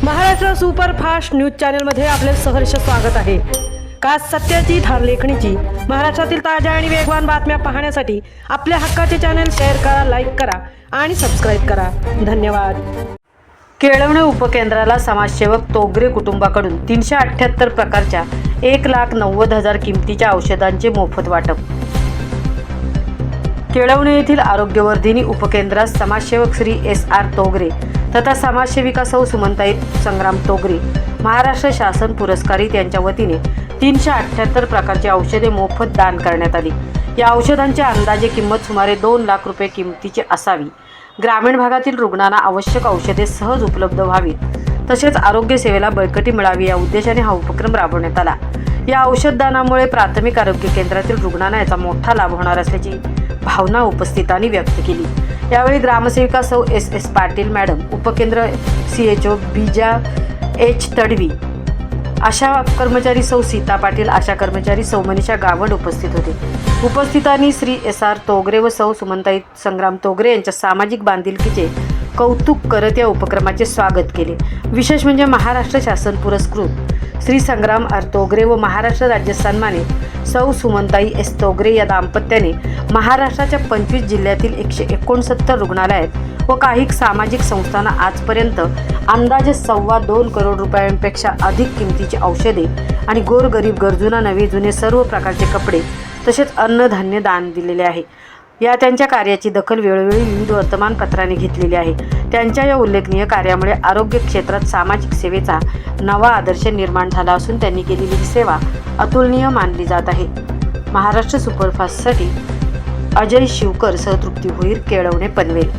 Maharashtra superfast news चॅनलमध्ये आपले सहर्ष स्वागत आहे। का सत्याची धार लेखणीची महाराष्ट्रातील ताज्या आणि वेगवान बातम्या पाहण्यासाठी आपल्या हक्काचे चॅनल शेअर करा, लाईक करा आणि सबस्क्राईब करा। धन्यवाद। केळवणे उपकेंद्राला समाजसेवक तोगरे कुटुंबाकडून 378 प्रकारच्या 1,90,000 किमतीच्या औषधांचे मोफत वाटप। केळवणे येथील आरोग्यवर्धिनी उपकेंद्रास समाजसेवक श्री SR तोगरे तथा समाजसेविका सौ सुमनताई संग्राम तोगरे महाराष्ट्र शासन पुरस्कारित यांच्या वतीने 378 प्रकारची औषधे मोफत दान करण्यात आली। या औषधांची अंदाजे किंमत सुमारे 2 लाख रुपये किमतीची असावी। ग्रामीण भागातील रुग्णांना आवश्यक औषधे सहज उपलब्ध व्हावीत तसेच आरोग्य सेवेला बळकटी मिळावी या उद्देशाने हा उपक्रम राबवण्यात आला। या औषध दानामुळे प्राथमिक आरोग्य केंद्रातील रुग्णांना याचा मोठा लाभ होणार असल्याची भावना उपस्थितांनी व्यक्त केली। यावेळी ग्रामसेविका सौ SS पाटील मॅडम, उपकेंद्र CHO बीजा H तडवी, आशा कर्मचारी सौ सीता पाटील, आशा कर्मचारी सौ मनीषा गावंड उपस्थित होते। उपस्थितांनी श्री SR तोगरे व सौ सुमनताई संग्राम तोगरे यांच्या सामाजिक बांधिलकीचे कौतुक करत या उपक्रमाचे स्वागत केले। विशेष म्हणजे महाराष्ट्र शासन पुरस्कृत श्री संग्राम R तोगरे व महाराष्ट्र राज्य सन्मानित सौ सुमनताई S तोगरे या दाम्पत्याने महाराष्ट्राच्या 25 जिल्ह्यातील 169 रुग्णालयात व काही सामाजिक संस्थांना आजपर्यंत अंदाजे 2.25 करोड रुपयांपेक्षा अधिक किमतीची औषधे आणि गोरगरीब गरजूंना नवे जुने सर्व प्रकारचे कपडे तसेच अन्नधान्य दान दिलेले आहे। या त्यांच्या कार्याची दखल वेळोवेळी विविध वर्तमानपत्रांनी घेतलेली आहे। त्यांच्या या उल्लेखनीय कार्यामुळे आरोग्य क्षेत्रात सामाजिक सेवेचा नवा आदर्श निर्माण झाला असून त्यांनी केलेली ही सेवा अतुलनीय मानली जात आहे। महाराष्ट्र सुपरफास्टसाठी अजय शिवकर, सहतृप्ती भोईर, केळवणे, पनवेल।